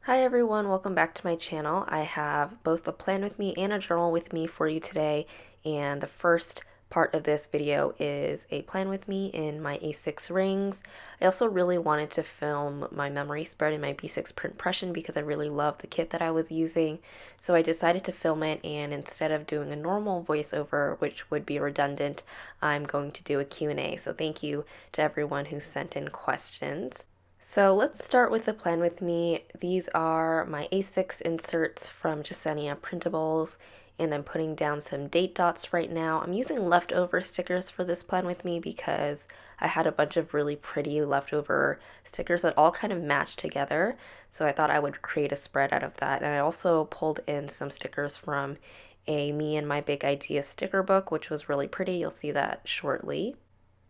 Hi everyone, welcome back to my channel. I have both a plan with me and a journal with me for you today, and the first part of this video is a plan with me in my A6 rings. I also really wanted to film my memory spread in my B6 print impression because I really loved the kit that I was using, so I decided to film it, and instead of doing a normal voiceover, which would be redundant, I'm going to do a Q&A. So thank you to everyone who sent in questions. So let's start with the plan with me. These are my A6 inserts from Jasenia Printables, and I'm putting down some date dots right now. I'm using leftover stickers for this plan with me because I had a bunch of really pretty leftover stickers that all kind of match together. So I thought I would create a spread out of that. And I also pulled in some stickers from a Me and My Big Idea sticker book, which was really pretty. You'll see that shortly.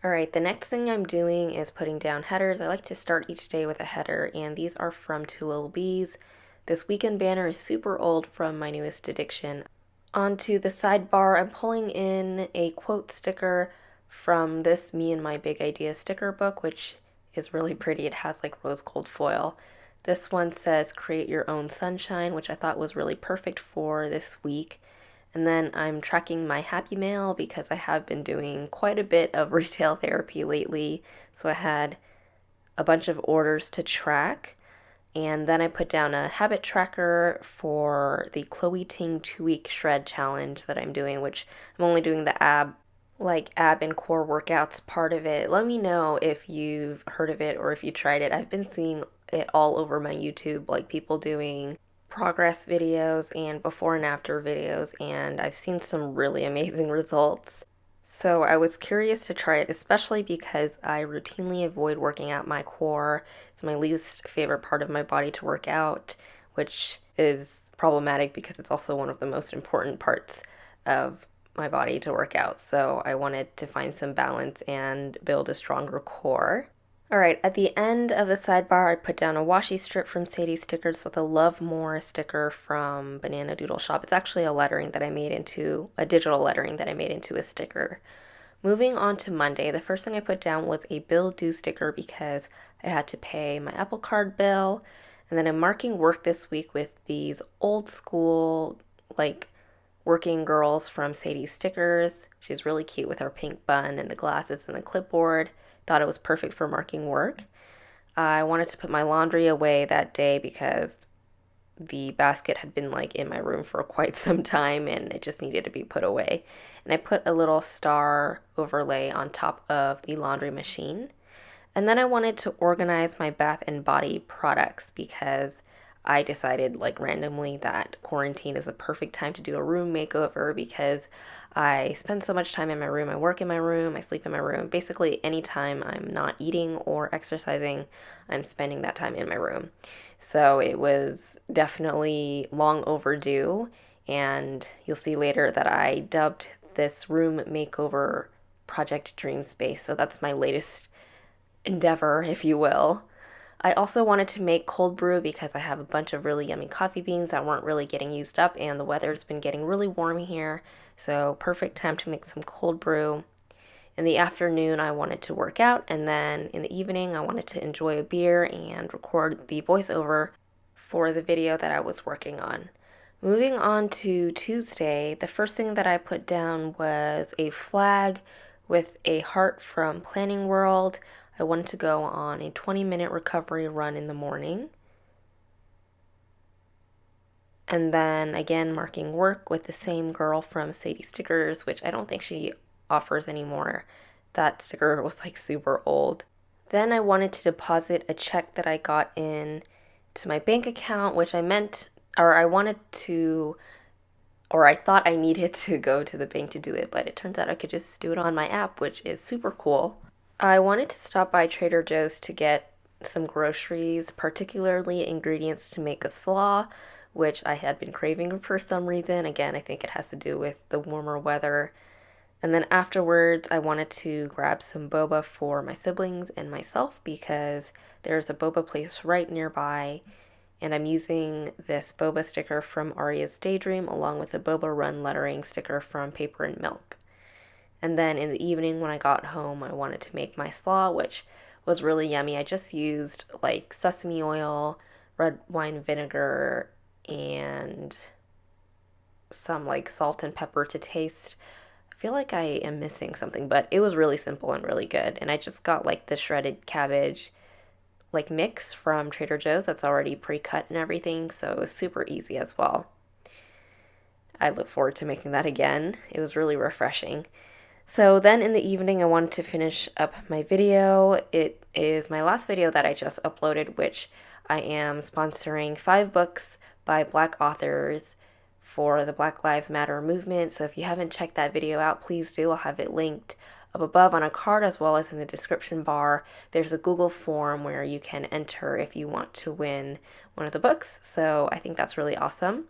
Alright, the next thing I'm doing is putting down headers. I like to start each day with a header, and these are from Lil Bees. This weekend banner is super old from my newest addiction. Onto the sidebar, I'm pulling in a quote sticker from this Me and My Big Idea sticker book, which is really pretty. It has like rose gold foil. This one says create your own sunshine, which I thought was really perfect for this week. And then I'm tracking my Happy Mail because I have been doing quite a bit of retail therapy lately. So I had a bunch of orders to track. And then I put down a habit tracker for the Chloe Ting 2-week shred challenge that I'm doing, which I'm only doing the ab and core workouts part of it. Let me know if you've heard of it or if you tried it. I've been seeing it all over my YouTube, like people doing progress videos and before and after videos, and I've seen some really amazing results. So I was curious to try it, especially because I routinely avoid working out my core. It's my least favorite part of my body to work out, which is problematic because it's also one of the most important parts of my body to work out. So I wanted to find some balance and build a stronger core. Alright, at the end of the sidebar, I put down a washi strip from Sadie Stickers with a Love More sticker from Banana Doodle Shop. It's actually a lettering that I made into, a digital lettering that I made into a sticker. Moving on to Monday, the first thing I put down was a bill due sticker because I had to pay my Apple Card bill. And then I'm marking work this week with these old school, like, working girls from Sadie Stickers. She's really cute with her pink bun and the glasses and the clipboard. Thought it was perfect for marking work. I wanted to put my laundry away that day because the basket had been like in my room for quite some time and it just needed to be put away. And I put a little star overlay on top of the laundry machine. And then I wanted to organize my bath and body products because I decided like randomly that quarantine is a perfect time to do a room makeover because I spend so much time in my room. I work in my room, I sleep in my room. Basically, anytime I'm not eating or exercising, I'm spending that time in my room. So it was definitely long overdue, and you'll see later that I dubbed this room makeover Project Dream Space. So that's my latest endeavor, if you will. I also wanted to make cold brew because I have a bunch of really yummy coffee beans that weren't really getting used up, and the weather's been getting really warm here, so perfect time to make some cold brew. In the afternoon, I wanted to work out, and then in the evening, I wanted to enjoy a beer and record the voiceover for the video that I was working on. Moving on to Tuesday, the first thing that I put down was a flag with a heart from Planning World. I wanted to go on a 20-minute recovery run in the morning. And then again, marking work with the same girl from Sadie Stickers, which I don't think she offers anymore. That sticker was like super old. Then I wanted to deposit a check that I got in to my bank account, which I thought I needed to go to the bank to do it, but it turns out I could just do it on my app, which is super cool. I wanted to stop by Trader Joe's to get some groceries, particularly ingredients to make a slaw, which I had been craving for some reason. Again, I think it has to do with the warmer weather. And then afterwards, I wanted to grab some boba for my siblings and myself because there's a boba place right nearby, and I'm using this boba sticker from Aria's Daydream along with the boba run lettering sticker from Paper and Milk. And then in the evening when I got home, I wanted to make my slaw, which was really yummy. I just used like sesame oil, red wine vinegar and some like salt and pepper to taste. I feel like I am missing something, but it was really simple and really good. And I just got like the shredded cabbage like mix from Trader Joe's that's already pre-cut and everything, so it was super easy as well. I look forward to making that again. It was really refreshing. So then in the evening, I wanted to finish up my video. It is my last video that I just uploaded, which I am sponsoring 5 books by Black authors for the Black Lives Matter movement. So if you haven't checked that video out, please do. I'll have it linked up above on a card as well as in the description bar. There's a Google form where you can enter if you want to win one of the books. So I think that's really awesome.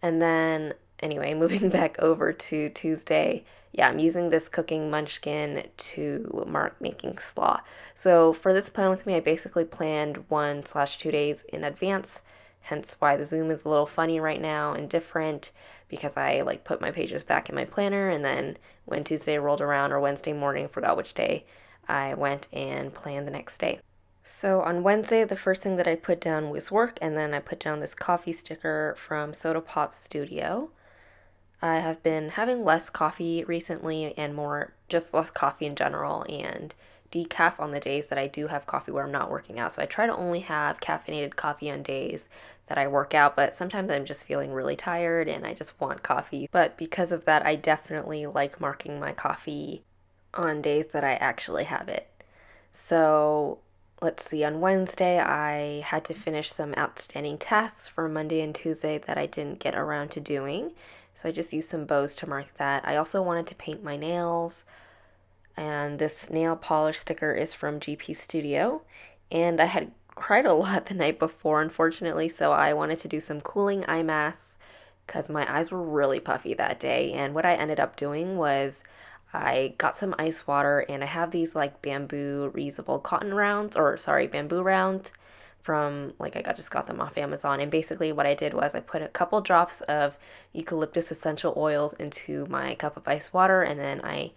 And then anyway, moving back over to Tuesday, yeah, I'm using this cooking munchkin to mark making slaw. So for this plan with me, I basically planned 1/2 days in advance, hence why the Zoom is a little funny right now and different, because I like put my pages back in my planner, and then when Tuesday rolled around, or Wednesday morning, forgot which day, I went and planned the next day. So on Wednesday, the first thing that I put down was work, and then I put down this coffee sticker from Soda Pop Studio. I have been having less coffee recently and more, just less coffee in general, and decaf on the days that I do have coffee where I'm not working out. So I try to only have caffeinated coffee on days that I work out, but sometimes I'm just feeling really tired and I just want coffee. But because of that, I definitely like marking my coffee on days that I actually have it. So let's see, on Wednesday, I had to finish some outstanding tasks for Monday and Tuesday that I didn't get around to doing. So I just used some bows to mark that. I also wanted to paint my nails. And this nail polish sticker is from GP Studio. And I had cried a lot the night before, unfortunately, so I wanted to do some cooling eye masks because my eyes were really puffy that day. And what I ended up doing was I got some ice water, and I have these like bamboo reusable cotton rounds, or sorry, bamboo rounds from like I just got them off Amazon. And basically what I did was I put a couple drops of eucalyptus essential oils into my cup of ice water, and then I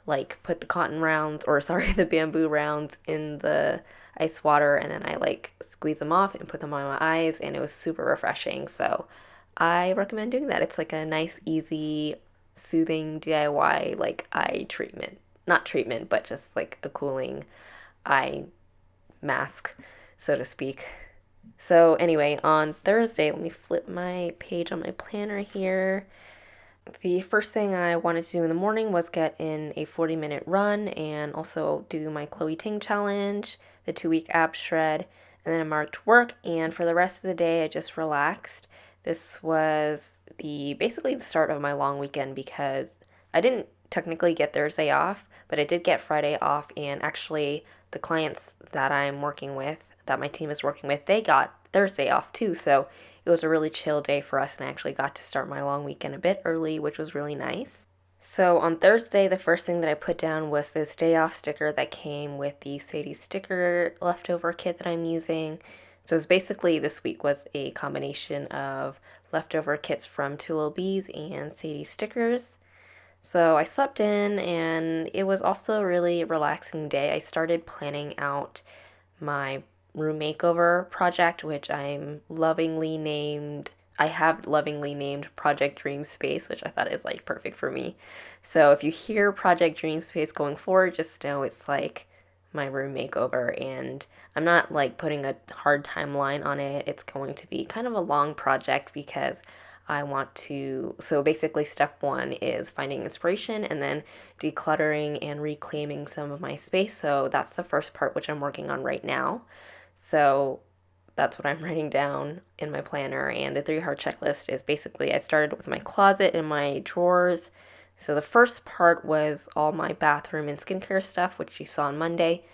like put the cotton rounds, or sorry, the bamboo rounds in the ice water, and then I like squeeze them off and put them on my eyes, and it was super refreshing. So I recommend doing that. It's like a nice, easy, soothing DIY like eye treatment. Not treatment, but just like a cooling eye mask, so to speak. So anyway, on Thursday, let me flip my page on my planner here. The first thing I wanted to do in the morning was get in a 40-minute run and also do my Chloe Ting challenge, the 2-week ab shred, and then I marked work, and for the rest of the day I just relaxed. This was basically the start of my long weekend because I didn't technically get Thursday off, but I did get Friday off, and actually the clients that I'm working with, that my team is working with, they got Thursday off too, so it was a really chill day for us, and I actually got to start my long weekend a bit early, which was really nice. So on Thursday, the first thing that I put down was this day off sticker that came with the Sadie sticker leftover kit that I'm using. So it's basically, this week was a combination of leftover kits from Lil Bees and Sadie stickers. So I slept in, and it was also a really relaxing day. I started planning out my room makeover project, which I have lovingly named Project Dream Space, which I thought is like perfect for me. So if you hear Project Dream Space going forward, just know it's like my room makeover, and I'm not like putting a hard timeline on it. It's going to be kind of a long project because I want to, so basically step 1 is finding inspiration and then decluttering and reclaiming some of my space. So that's the first part, which I'm working on right now. So that's what I'm writing down in my planner. And the 3-heart checklist is basically, I started with my closet and my drawers. So the first part was all my bathroom and skincare stuff, which you saw on Monday.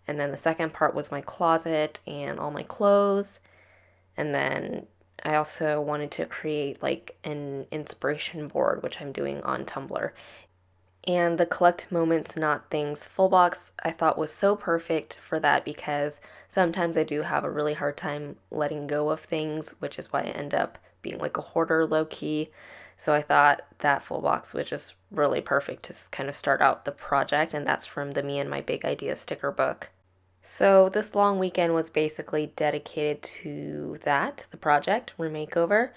And then the second part was my closet and all my clothes. And then I also wanted to create like an inspiration board, which I'm doing on Tumblr. And the collect moments, not things full box I thought was so perfect for that, because sometimes I do have a really hard time letting go of things, which is why I end up being like a hoarder low key. So I thought that full box was just really perfect to kind of start out the project, and that's from the Me and My Big Idea sticker book. So this long weekend was basically dedicated to that, the project, room makeover,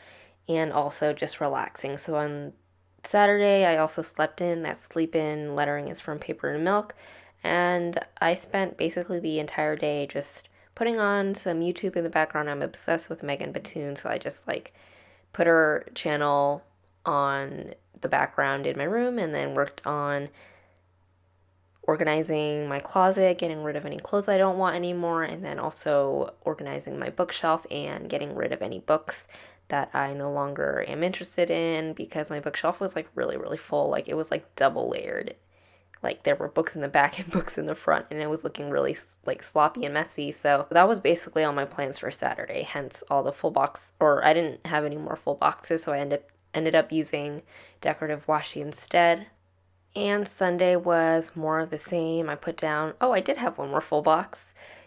and also just relaxing. So on Saturday, I also slept in. That sleep in lettering is from Paper and Milk. And I spent basically the entire day just putting on some YouTube in the background. I'm obsessed with Megan Batoon, so I just like put her channel on the background in my room and then worked on organizing my closet, getting rid of any clothes I don't want anymore, and then also organizing my bookshelf and getting rid of any books that I no longer am interested in because my bookshelf was like really, really full. Like it was like double layered. Like there were books in the back and books in the front, and it was looking really like sloppy and messy. So that was basically all my plans for Saturday. Hence all the full box, or I didn't have any more full boxes, so I ended up using decorative washi instead. And Sunday was more of the same. I put down, oh, I did have one more full box.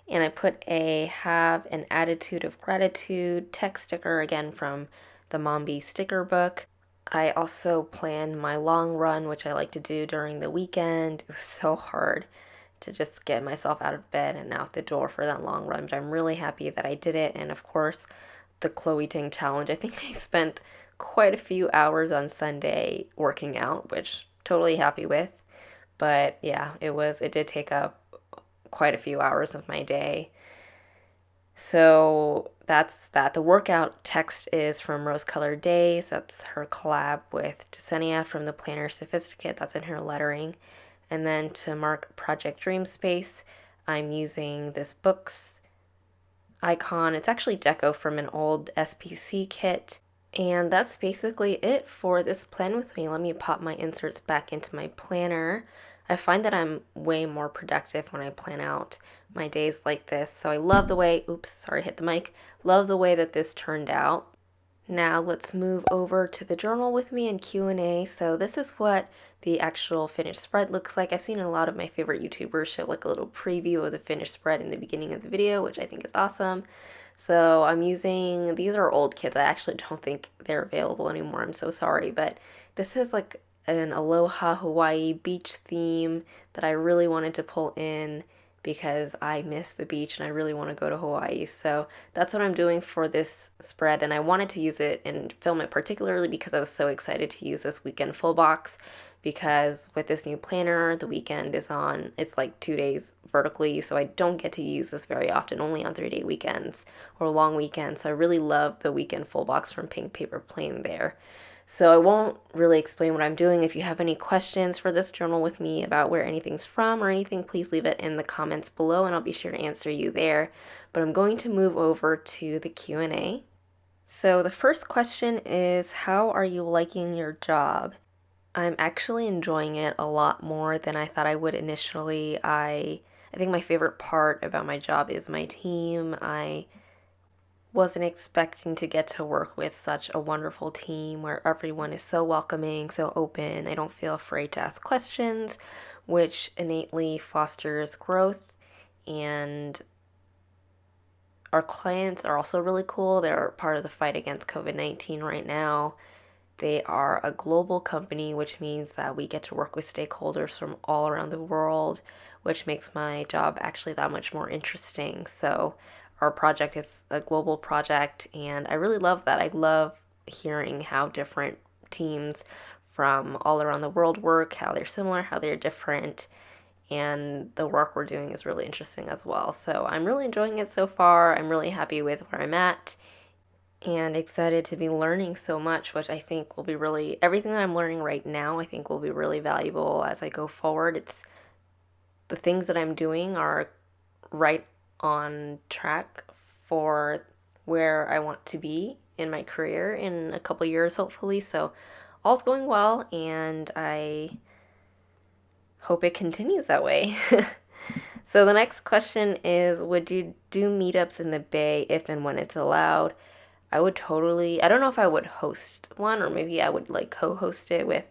And I put a have an attitude of gratitude text sticker again from the Mombi sticker book. I also planned my long run, which I like to do during the weekend. It was so hard to just get myself out of bed and out the door for that long run, but I'm really happy that I did it. And of course, the Chloe Ting challenge. I think I spent quite a few hours on Sunday working out, which totally happy with. But yeah, it did take up quite a few hours of my day. So that's that. The workout text is from Rose Colored Daze. That's her collab with Jasenia from the Planner Sophisticate. That's in her lettering. And then to mark Project Dream Space, I'm using this books icon. It's actually deco from an old SPC kit. And that's basically it for this plan with me. Let me pop my inserts back into my planner. I find that I'm way more productive when I plan out my days like this. So I love the way, oops, sorry, hit the mic. Love the way that this turned out. Now let's move over to the journal with me and Q&A. So this is what the actual finished spread looks like. I've seen a lot of my favorite YouTubers show like a little preview of the finished spread in the beginning of the video, which I think is awesome. So I'm using, these are old kits. I actually don't think they're available anymore. I'm so sorry, but this is like an Aloha Hawaii beach theme that I really wanted to pull in because I miss the beach and I really want to go to Hawaii. So that's what I'm doing for this spread, and I wanted to use it and film it particularly because I was so excited to use this weekend full box, because with this new planner, the weekend is on, it's like 2 days vertically, so I don't get to use this very often, only on 3-day weekends or long weekends. So I really love the weekend full box from Pink Paper Plain there. So I won't really explain what I'm doing. If you have any questions for this journal with me about where anything's from or anything, please leave it in the comments below and I'll be sure to answer you there. But I'm going to move over to the Q&A. So the first question is, how are you liking your job? I'm actually enjoying it a lot more than I thought I would initially. I think my favorite part about my job is my team. I wasn't expecting to get to work with such a wonderful team where everyone is so welcoming, so open. I don't feel afraid to ask questions, which innately fosters growth. And our clients are also really cool. They're part of the fight against COVID-19 right now. They are a global company, which means that we get to work with stakeholders from all around the world, which makes my job actually that much more interesting. So our project is a global project, and I really love that. I love hearing how different teams from all around the world work, how they're similar, how they're different, and the work we're doing is really interesting as well. So I'm really enjoying it so far. I'm really happy with where I'm at and excited to be learning so much, which I think will be really, everything that I'm learning right now, I think will be really valuable as I go forward. It's the things that I'm doing are right on track for where I want to be in my career in a couple years, hopefully. So all's going well, and I hope it continues that way. So the next question is, would you do meetups in the Bay if and when it's allowed? I would totally, I don't know if I would host one, or maybe I would like co-host it with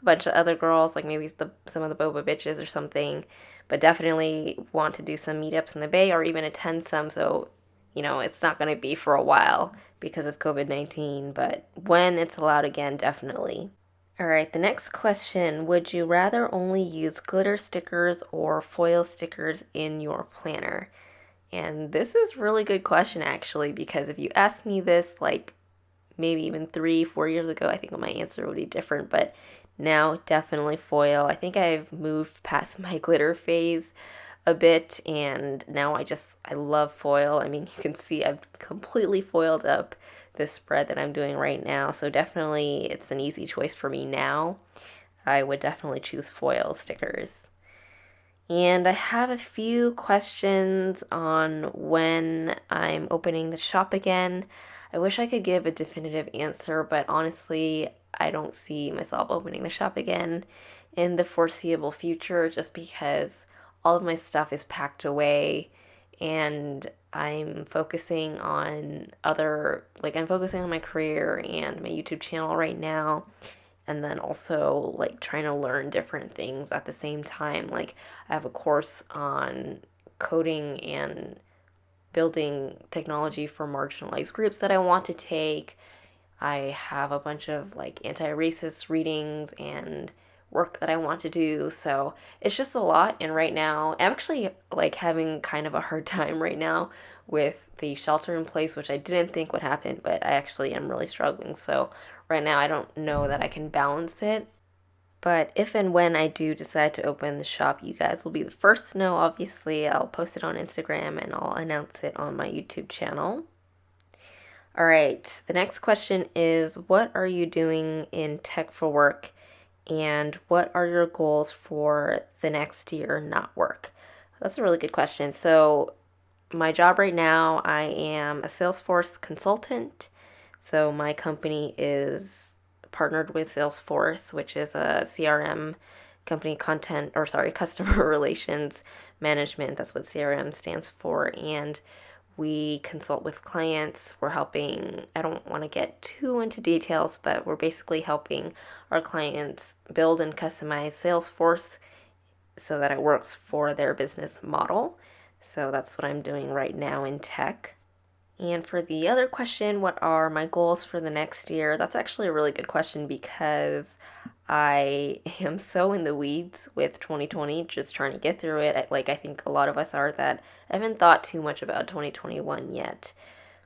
a bunch of other girls, like maybe some of the Boba bitches or something, but definitely want to do some meetups in the Bay or even attend some. So, you know, it's not going to be for a while because of COVID-19, but when it's allowed again, definitely. All right, the next question, would you rather only use glitter stickers or foil stickers in your planner? And this is a really good question actually, because if you asked me this like maybe even 3, 4 years ago, I think my answer would be different, but now definitely foil. I think I've moved past my glitter phase a bit, and now I love foil. I mean, you can see I've completely foiled up this spread that I'm doing right now, so definitely it's an easy choice for me now. I would definitely choose foil stickers. And I have a few questions on when I'm opening the shop again. I wish I could give a definitive answer, but honestly, I don't see myself opening the shop again in the foreseeable future just because all of my stuff is packed away and I'm focusing on I'm focusing on my career and my YouTube channel right now, and then also like trying to learn different things at the same time. Like I have a course on coding and building technology for marginalized groups that I want to take. I have a bunch of like anti-racist readings and work that I want to do. So it's just a lot. And right now, I'm actually like having kind of a hard time right now with the shelter in place, which I didn't think would happen, but I actually am really struggling. So right now, I don't know that I can balance it. But if and when I do decide to open the shop, you guys will be the first to know. Obviously, I'll post it on Instagram and I'll announce it on my YouTube channel. All right, the next question is, what are you doing in tech for work, and what are your goals for the next year, not work? That's a really good question. So, my job right now, I am a Salesforce consultant. So, my company is partnered with Salesforce, which is a CRM company, customer relations management. That's what CRM stands for. And we consult with clients. We're helping, I don't want to get too into details, but we're basically helping our clients build and customize Salesforce so that it works for their business model. So that's what I'm doing right now in tech. And for the other question, what are my goals for the next year? That's actually a really good question because I am so in the weeds with 2020, just trying to get through it. I think a lot of us are that I haven't thought too much about 2021 yet.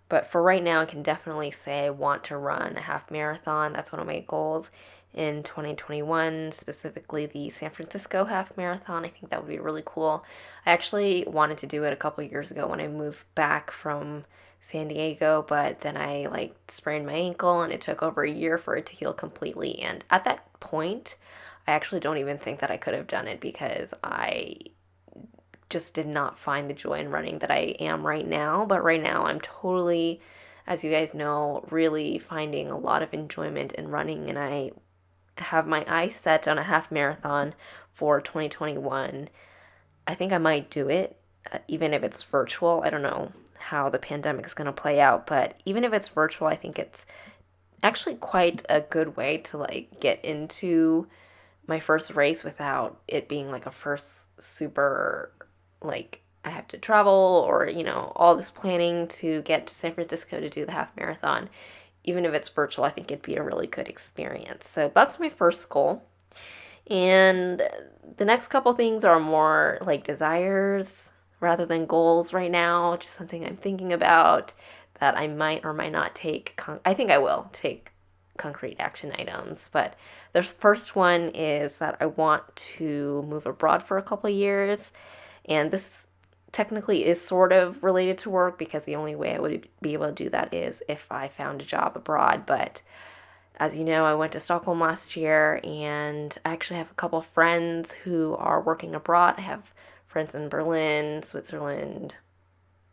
But for right now, I can definitely say I want to run a half marathon. That's one of my goals in 2021, specifically the San Francisco half marathon. I think that would be really cool. I actually wanted to do it a couple years ago when I moved back from San Diego, but then I sprained my ankle and it took over a year for it to heal completely. And at that point, I actually don't even think that I could have done it because I just did not find the joy in running that I am right now. But right now, I'm totally, as you guys know, really finding a lot of enjoyment in running, and I have my eyes set on a half marathon for 2021. I think I might do it, even if it's virtual. I don't know how the pandemic is going to play out, but even if it's virtual, I think it's actually quite a good way to get into my first race without it being a first super I have to travel or all this planning to get to San Francisco to do the half marathon. Even if it's virtual, I think it'd be a really good experience. So that's my first goal. And the next couple things are more desires rather than goals right now, just something I'm thinking about that I might or might not take. I think I will take concrete action items. But the first one is that I want to move abroad for a couple years. And this technically is sort of related to work because the only way I would be able to do that is if I found a job abroad. But as you know, I went to Stockholm last year and I actually have a couple of friends who are working abroad. I have friends in Berlin, Switzerland,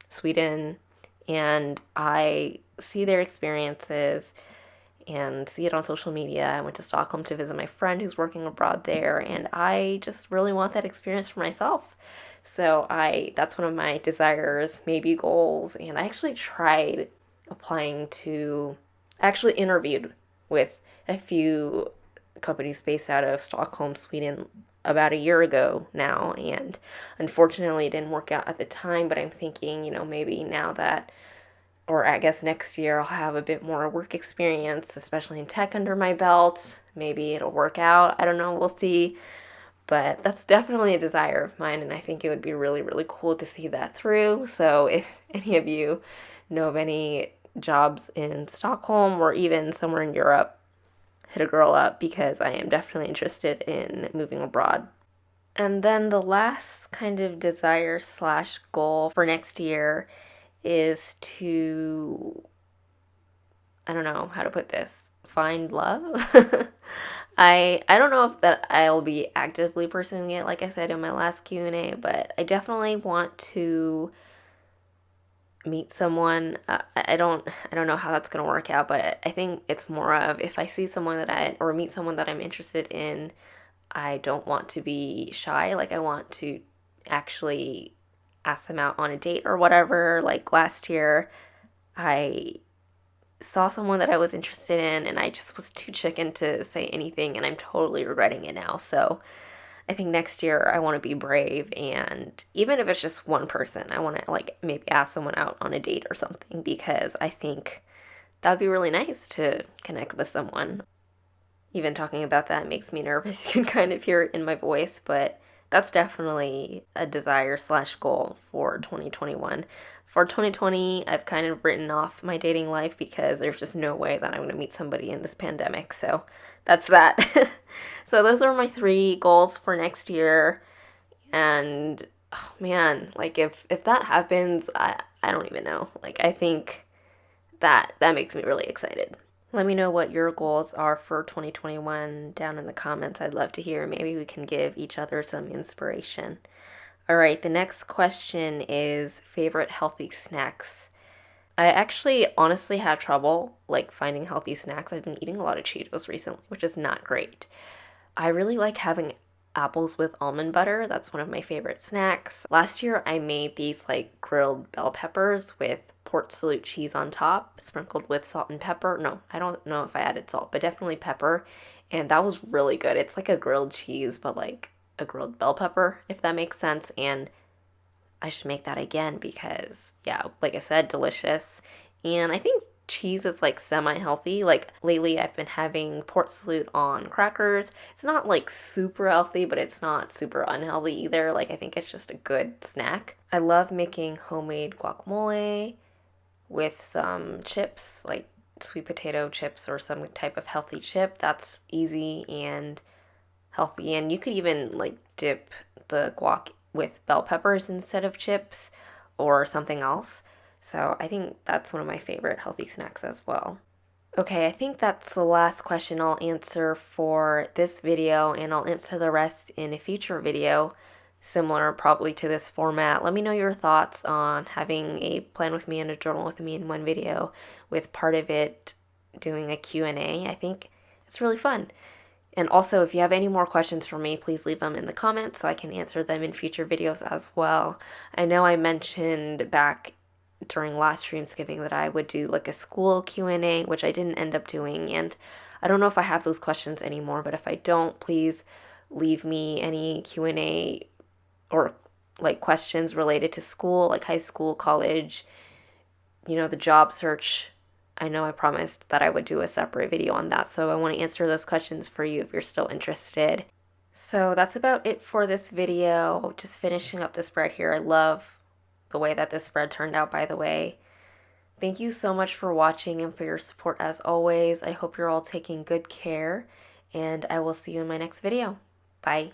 Sweden, and I see their experiences and see it on social media. I went to Stockholm to visit my friend who's working abroad there, and I just really want that experience for myself. So that's one of my desires, maybe goals. And I actually tried applying to, actually interviewed with a few companies based out of Stockholm, Sweden about a year ago now. And unfortunately it didn't work out at the time, but I'm thinking, maybe now that or I guess next year I'll have a bit more work experience, especially in tech under my belt. Maybe it'll work out. I don't know, we'll see. But that's definitely a desire of mine, and I think it would be really, really cool to see that through. So if any of you know of any jobs in Stockholm or even somewhere in Europe, hit a girl up because I am definitely interested in moving abroad. And then the last kind of desire slash goal for next year is to, I don't know how to put this, find love. I don't know if that I'll be actively pursuing it, like I said in my last Q&A, but I definitely want to meet someone. I don't know how that's gonna work out, but I think it's more of if I see someone or meet someone that I'm interested in, I don't want to be shy. Like I want to actually ask them out on a date or whatever. Like last year, I saw someone that I was interested in and I just was too chicken to say anything, and I'm totally regretting it now. So I think next year I want to be brave, and even if it's just one person, I want to like maybe ask someone out on a date or something, because I think that would be really nice to connect with someone. Even talking about that makes me nervous. You can kind of hear it in my voice, but that's definitely a desire slash goal for 2021. For 2020, I've kind of written off my dating life because there's just no way that I'm going to meet somebody in this pandemic. So that's that. So those are my 3 goals for next year. And oh man, like if that happens, I don't even know. Like I think that makes me really excited. Let me know what your goals are for 2021 down in the comments. I'd love to hear. Maybe we can give each other some inspiration. All right, the next question is favorite healthy snacks. I actually honestly have trouble like finding healthy snacks. I've been eating a lot of Cheetos recently, which is not great. I really like having apples with almond butter. That's one of my favorite snacks. Last year I made these like grilled bell peppers with Port Salut cheese on top, sprinkled with salt and pepper. No, I don't know if I added salt, but definitely pepper. And that was really good. It's like a grilled cheese, but like a grilled bell pepper, if that makes sense. And I should make that again because, yeah, like I said, delicious. And I think cheese is like semi-healthy. Like lately I've been having Port Salut on crackers. It's not like super healthy, but it's not super unhealthy either. Like I think it's just a good snack. I love making homemade guacamole with some chips, like sweet potato chips or some type of healthy chip. That's easy and healthy. And you could even like dip the guac with bell peppers instead of chips or something else. So I think that's one of my favorite healthy snacks as well. Okay, I think that's the last question I'll answer for this video, and I'll answer the rest in a future video, similar probably to this format. Let me know your thoughts on having a plan with me and a journal with me in one video, with part of it doing a Q&A. I think it's really fun. And also, if you have any more questions for me, please leave them in the comments so I can answer them in future videos as well. I know I mentioned back during last Dreamsgiving that I would do like a school Q&A, which I didn't end up doing, and I don't know if I have those questions anymore, but if I don't, please leave me any Q&A or like questions related to school, like high school, college, the job search. I know I promised that I would do a separate video on that, so I want to answer those questions for you if you're still interested. So that's about it for this video. Just finishing up the spread here. I love the way that this spread turned out, by the way. Thank you so much for watching and for your support as always. I hope you're all taking good care, and I will see you in my next video. Bye.